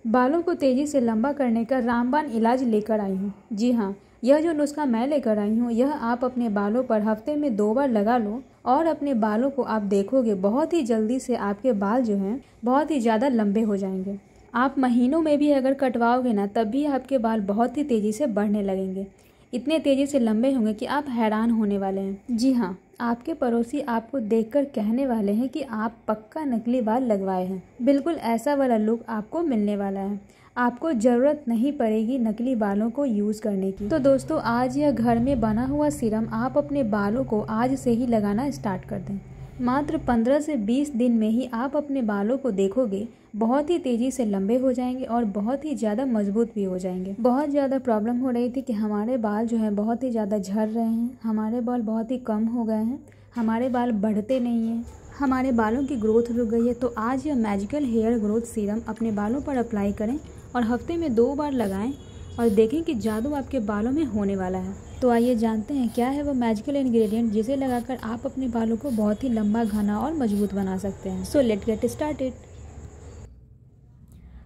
बालों को तेज़ी से लंबा करने का रामबाण इलाज लेकर आई हूँ। जी हाँ, यह जो नुस्खा मैं लेकर आई हूँ यह आप अपने बालों पर हफ्ते में 2 बार लगा लो और अपने बालों को आप देखोगे बहुत ही जल्दी से आपके बाल जो हैं बहुत ही ज़्यादा लंबे हो जाएंगे। आप महीनों में भी अगर कटवाओगे ना तब भी आपके बाल बहुत ही तेज़ी से बढ़ने लगेंगे। इतने तेज़ी से लंबे होंगे कि आप हैरान होने वाले हैं। जी हाँ, आपके पड़ोसी आपको देखकर कहने वाले हैं कि आप पक्का नकली बाल लगवाए हैं। बिल्कुल ऐसा वाला लुक आपको मिलने वाला है। आपको ज़रूरत नहीं पड़ेगी नकली बालों को यूज़ करने की। तो दोस्तों, आज यह घर में बना हुआ सीरम आप अपने बालों को आज से ही लगाना स्टार्ट कर दें। मात्र 15 से 20 दिन में ही आप अपने बालों को देखोगे बहुत ही तेज़ी से लंबे हो जाएंगे और बहुत ही ज़्यादा मजबूत भी हो जाएंगे। बहुत ज़्यादा प्रॉब्लम हो रही थी कि हमारे बाल जो हैं बहुत ही ज़्यादा झड़ रहे हैं, हमारे बाल बहुत ही कम हो गए हैं, हमारे बाल बढ़ते नहीं हैं, हमारे बालों की ग्रोथ रुक गई है। तो आज यह मैजिकल हेयर ग्रोथ सीरम अपने बालों पर अप्लाई करें और हफ्ते में 2 बार लगाएं और देखें कि जादू आपके बालों में होने वाला है। तो आइए जानते हैं क्या है वो मैजिकल इंग्रेडिएंट जिसे लगाकर आप अपने बालों को बहुत ही लंबा, घना और मजबूत बना सकते हैं। So let's get started.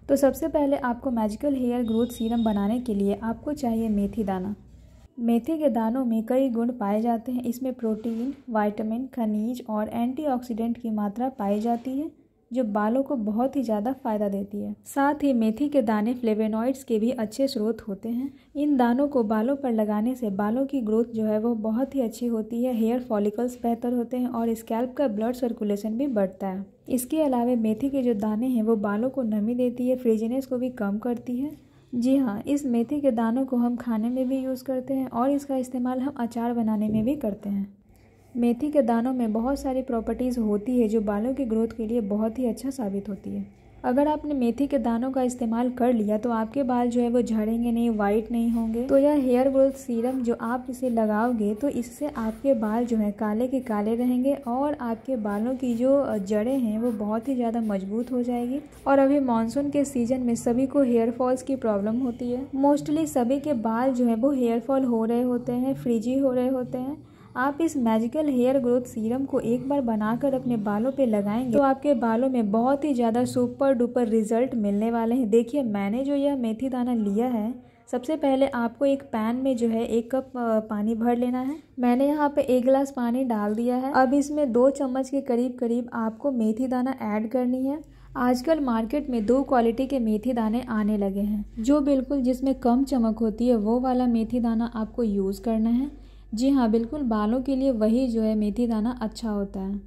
तो सबसे पहले आपको मैजिकल हेयर ग्रोथ सीरम बनाने के लिए आपको चाहिए मेथी दाना। मेथी के दानों में कई गुण पाए जाते हैं। इसमें प्रोटीन, विटामिन, खनिज और एंटीऑक्सीडेंट की मात्रा पाई जाती है जो बालों को बहुत ही ज़्यादा फ़ायदा देती है। साथ ही मेथी के दाने फ्लेवोनॉइड्स के भी अच्छे स्रोत होते हैं। इन दानों को बालों पर लगाने से बालों की ग्रोथ जो है वो बहुत ही अच्छी होती है, हेयर फॉलिकल्स बेहतर होते हैं और स्कैल्प का ब्लड सर्कुलेशन भी बढ़ता है। इसके अलावा मेथी के जो दाने हैं वो बालों को नमी देती है, फ्रिजीनेस को भी कम करती है। जी हाँ, इस मेथी के दानों को हम खाने में भी यूज़ करते हैं और इसका इस्तेमाल हम अचार बनाने में भी करते हैं। मेथी के दानों में बहुत सारी प्रॉपर्टीज़ होती है जो बालों की ग्रोथ के लिए बहुत ही अच्छा साबित होती है। अगर आपने मेथी के दानों का इस्तेमाल कर लिया तो आपके बाल जो है वो झड़ेंगे नहीं, वाइट नहीं होंगे। तो यह हेयर ग्रोथ सीरम जो आप इसे लगाओगे तो इससे आपके बाल जो है काले के काले रहेंगे और आपके बालों की जो जड़ें हैं वो बहुत ही ज़्यादा मजबूत हो जाएगी। और अभी मानसून के सीजन में सभी को हेयर फॉल्स की प्रॉब्लम होती है। मोस्टली सभी के बाल जो है वो हेयर फॉल हो रहे होते हैं, फ्रिजी हो रहे होते हैं। आप इस मैजिकल हेयर ग्रोथ सीरम को एक बार बनाकर अपने बालों पे लगाएंगे तो आपके बालों में बहुत ही ज़्यादा सुपर डुपर रिजल्ट मिलने वाले हैं। देखिए, मैंने जो यह मेथी दाना लिया है, सबसे पहले आपको एक पैन में जो है 1 कप पानी भर लेना है। मैंने यहाँ पे 1 गिलास पानी डाल दिया है। अब इसमें 2 चम्मच के करीब आपको मेथी दाना ऐड करनी है। आजकल मार्केट में 2 क्वालिटी के मेथी दाने आने लगे हैं। जो बिल्कुल जिसमें कम चमक होती है वो वाला मेथी दाना आपको यूज़ करना है। जी हाँ, बिल्कुल बालों के लिए वही जो है मेथी दाना अच्छा होता है।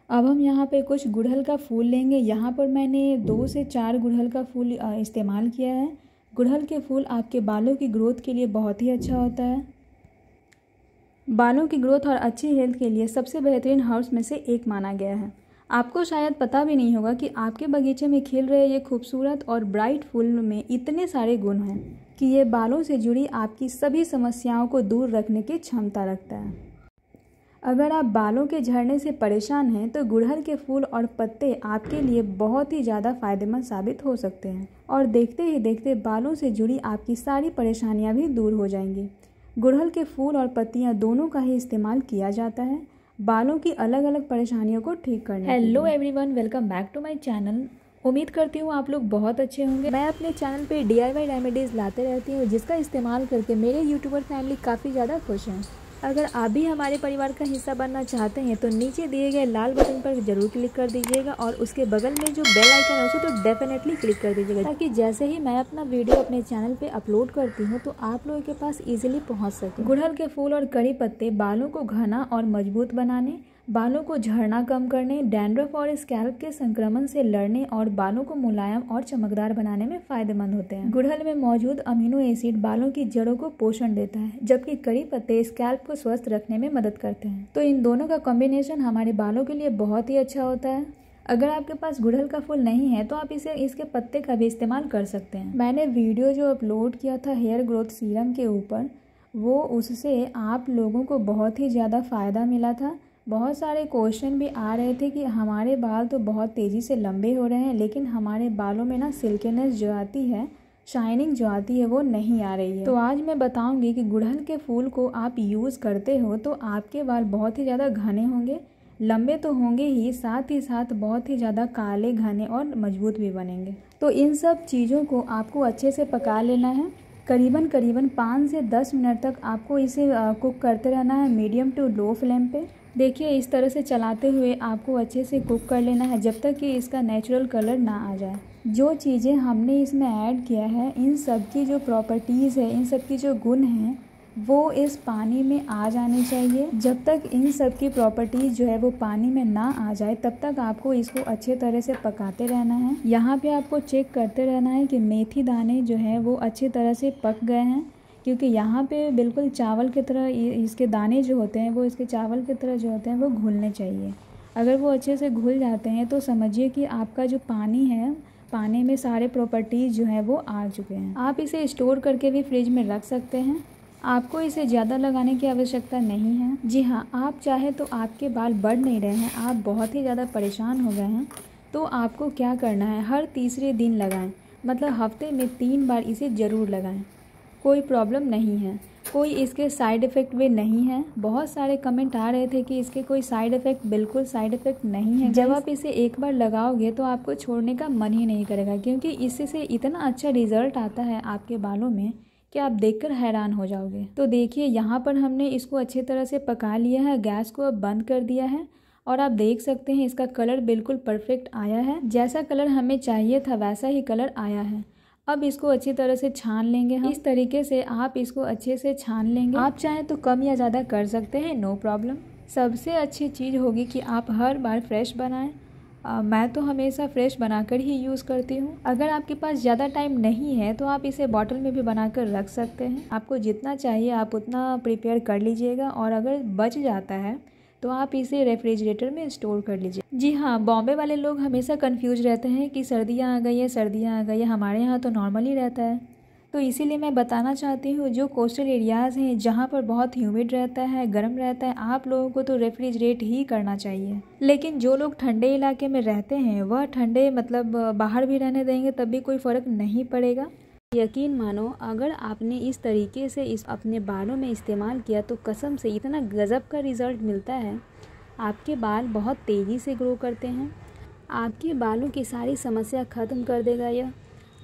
अब हम यहाँ पे कुछ गुड़हल का फूल लेंगे। यहाँ पर मैंने 2 से 4 गुड़हल का फूल इस्तेमाल किया है। गुड़हल के फूल आपके बालों की ग्रोथ के लिए बहुत ही अच्छा होता है। बालों की ग्रोथ और अच्छी हेल्थ के लिए सबसे बेहतरीन हर्ब्स में से एक माना गया है। आपको शायद पता भी नहीं होगा कि आपके बगीचे में खिल रहे ये खूबसूरत और ब्राइट फूल में इतने सारे गुण हैं कि ये बालों से जुड़ी आपकी सभी समस्याओं को दूर रखने की क्षमता रखता है। अगर आप बालों के झड़ने से परेशान हैं तो गुड़हल के फूल और पत्ते आपके लिए बहुत ही ज़्यादा फायदेमंद साबित हो सकते हैं और देखते ही देखते बालों से जुड़ी आपकी सारी परेशानियां भी दूर हो जाएंगी। गुड़हल के फूल और पत्तियां दोनों का ही इस्तेमाल किया जाता है बालों की अलग अलग परेशानियों को ठीक करने के लिए। Hello everyone, welcome back to my channel. उम्मीद करती हूँ आप लोग बहुत अच्छे होंगे। मैं अपने चैनल पे DIY रेमेडीज़ लाते रहती हूँ जिसका इस्तेमाल करके मेरे यूट्यूबर फैमिली काफ़ी ज़्यादा खुश हैं। अगर आप भी हमारे परिवार का हिस्सा बनना चाहते हैं तो नीचे दिए गए लाल बटन पर जरूर क्लिक कर दीजिएगा और उसके बगल में जो बेल आइकन है उसे तो डेफिनेटली क्लिक कर दीजिएगा ताकि जैसे ही मैं अपना वीडियो अपने चैनल पे अपलोड करती हूँ तो आप लोगों के पास इजीली पहुँच सके। गुड़हल के फूल और कड़ी पत्ते बालों को घना और मजबूत बनाने, बालों को झड़ना कम करने, डैंड्रफ और स्कैल्प के संक्रमण से लड़ने और बालों को मुलायम और चमकदार बनाने में फायदेमंद होते हैं। गुड़हल में मौजूद अमीनो एसिड बालों की जड़ों को पोषण देता है जबकि कड़ी पत्ते स्कैल्प को स्वस्थ रखने में मदद करते हैं। तो इन दोनों का कॉम्बिनेशन हमारे बालों के लिए बहुत ही अच्छा होता है। अगर आपके पास गुड़हल का फूल नहीं है तो आप इसके पत्ते का भी इस्तेमाल कर सकते हैं। मैंने वीडियो जो अपलोड किया था हेयर ग्रोथ सीरम के ऊपर, वो उससे आप लोगों को बहुत ही ज़्यादा फ़ायदा मिला था। बहुत सारे क्वेश्चन भी आ रहे थे कि हमारे बाल तो बहुत तेज़ी से लंबे हो रहे हैं लेकिन हमारे बालों में ना सिल्कीनेस जो आती है, शाइनिंग जो आती है वो नहीं आ रही है। तो आज मैं बताऊंगी कि गुड़हल के फूल को आप यूज़ करते हो तो आपके बाल बहुत ही ज़्यादा घने होंगे, लंबे तो होंगे ही साथ बहुत ही ज़्यादा काले, घने और मजबूत भी बनेंगे। तो इन सब चीज़ों को आपको अच्छे से पका लेना है। करीबन 5 से 10 मिनट तक आपको इसे कुक करते रहना है मीडियम टू लो फ्लेम पे। देखिए इस तरह से चलाते हुए आपको अच्छे से कुक कर लेना है जब तक कि इसका नेचुरल कलर ना आ जाए। जो चीज़ें हमने इसमें ऐड किया है, इन सब की जो प्रॉपर्टीज़ है, इन सब की जो गुण हैं, वो इस पानी में आ जानी चाहिए। जब तक इन सब की प्रॉपर्टीज़ जो है वो पानी में ना आ जाए तब तक आपको इसको अच्छे तरह से पकाते रहना है। यहाँ पे आपको चेक करते रहना है कि मेथी दाने जो है वो अच्छी तरह से पक गए हैं, क्योंकि यहाँ पे बिल्कुल चावल की तरह इसके दाने जो होते हैं वो इसके चावल की तरह जो होते हैं वो घुलने चाहिए। अगर वो अच्छे से घुल जाते हैं तो समझिए कि आपका जो पानी है, पानी में सारे प्रॉपर्टीज़ जो हैं वो आ चुके हैं। आप इसे स्टोर करके भी फ्रिज में रख सकते हैं। आपको इसे ज़्यादा लगाने की आवश्यकता नहीं है। जी हाँ, आप चाहे तो आपके बाल बढ़ नहीं रहे हैं, आप बहुत ही ज़्यादा परेशान हो गए हैं, तो आपको क्या करना है, हर तीसरे दिन लगाएं। मतलब हफ्ते में 3 बार इसे ज़रूर लगाएं। कोई प्रॉब्लम नहीं है, कोई इसके साइड इफ़ेक्ट भी नहीं है। बहुत सारे कमेंट आ रहे थे कि इसके कोई साइड इफ़ेक्ट, बिल्कुल साइड इफ़ेक्ट नहीं है। जब आप इसे एक बार लगाओगे तो आपको छोड़ने का मन ही नहीं करेगा, क्योंकि इससे इतना अच्छा रिज़ल्ट आता है आपके बालों में कि आप देखकर हैरान हो जाओगे। तो देखिए यहाँ पर हमने इसको अच्छी तरह से पका लिया है, गैस को अब बंद कर दिया है और आप देख सकते हैं इसका कलर बिल्कुल परफेक्ट आया है। जैसा कलर हमें चाहिए था वैसा ही कलर आया है। अब इसको अच्छी तरह से छान लेंगे हम। इस तरीके से आप इसको अच्छे से छान लेंगे। आप चाहें तो कम या ज़्यादा कर सकते हैं, नो प्रॉब्लम। सबसे अच्छी चीज़ होगी कि आप हर बार फ्रेश बनाएं। मैं तो हमेशा फ्रेश बनाकर ही यूज़ करती हूँ। अगर आपके पास ज़्यादा टाइम नहीं है तो आप इसे बॉटल में भी बनाकर रख सकते हैं। आपको जितना चाहिए आप उतना प्रिपेयर कर लीजिएगा, और अगर बच जाता है तो आप इसे रेफ्रिजरेटर में स्टोर कर लीजिए। जी हाँ, बॉम्बे वाले लोग हमेशा कंफ्यूज रहते हैं कि सर्दियाँ आ गई है, सर्दियाँ आ गई है। हमारे यहाँ तो नॉर्मल ही रहता है, तो इसीलिए मैं बताना चाहती हूँ जो कोस्टल एरियाज़ हैं जहाँ पर बहुत ह्यूमिड रहता है, गर्म रहता है, आप लोगों को तो रेफ्रिजरेट ही करना चाहिए। लेकिन जो लोग ठंडे इलाके में रहते हैं वह ठंडे मतलब बाहर भी रहने देंगे तब भी कोई फ़र्क नहीं पड़ेगा। यकीन मानो, अगर आपने इस तरीके से इस अपने बालों में इस्तेमाल किया तो कसम से इतना गज़ब का रिज़ल्ट मिलता है। आपके बाल बहुत तेज़ी से ग्रो करते हैं, आपके बालों की सारी समस्या ख़त्म कर देगा यह।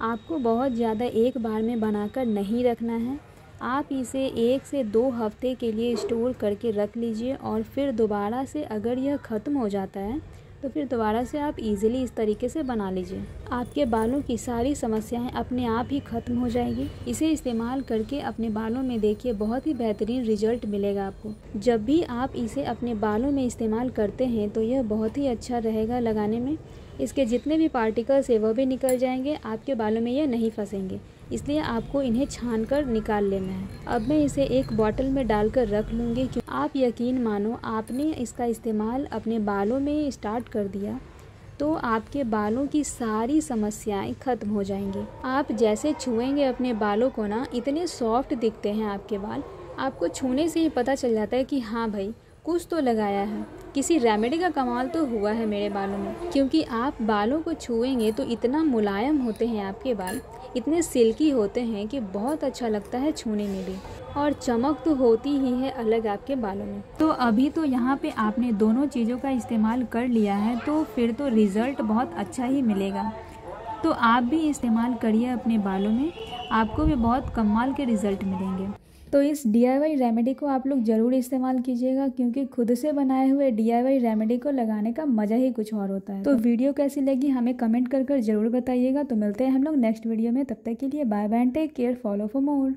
आपको बहुत ज़्यादा एक बार में बनाकर नहीं रखना है। आप इसे 1 से 2 हफ्ते के लिए स्टोर करके रख लीजिए, और फिर दोबारा से अगर यह ख़त्म हो जाता है तो फिर दोबारा से आप इजीली इस तरीके से बना लीजिए। आपके बालों की सारी समस्याएं अपने आप ही ख़त्म हो जाएगी। इसे इस्तेमाल करके अपने बालों में देखिए बहुत ही बेहतरीन रिजल्ट मिलेगा आपको। जब भी आप इसे अपने बालों में इस्तेमाल करते हैं तो यह बहुत ही अच्छा रहेगा लगाने में। इसके जितने भी पार्टिकल्स है वह भी निकल जाएंगे, आपके बालों में यह नहीं फंसेंगे। इसलिए आपको इन्हें छान कर निकाल लेना है। अब मैं इसे एक बॉटल में डालकर रख लूँगी। आप यकीन मानो, आपने इसका इस्तेमाल अपने बालों में स्टार्ट कर दिया तो आपके बालों की सारी समस्याएं ख़त्म हो जाएंगी। आप जैसे छुएंगे अपने बालों को ना, इतने सॉफ्ट दिखते हैं आपके बाल। आपको छूने से ही पता चल जाता है कि हाँ भाई कुछ तो लगाया है, किसी रेमेडी का कमाल तो हुआ है मेरे बालों में। क्योंकि आप बालों को छुएंगे तो इतना मुलायम होते हैं आपके बाल, इतने सिल्की होते हैं कि बहुत अच्छा लगता है छूने में भी, और चमक तो होती ही है अलग आपके बालों में। तो अभी तो यहाँ पे आपने दोनों चीज़ों का इस्तेमाल कर लिया है तो फिर तो रिज़ल्ट बहुत अच्छा ही मिलेगा। तो आप भी इस्तेमाल करिए अपने बालों में, आपको भी बहुत कमाल के रिज़ल्ट मिलेंगे। तो इस DIY रेमेडी को आप लोग ज़रूर इस्तेमाल कीजिएगा, क्योंकि खुद से बनाए हुए DIY रेमेडी को लगाने का मज़ा ही कुछ और होता है। तो वीडियो कैसी लगी हमें कमेंट कर ज़रूर बताइएगा। तो मिलते हैं हम लोग नेक्स्ट वीडियो में, तब तक के लिए bye bye and take care, follow for more.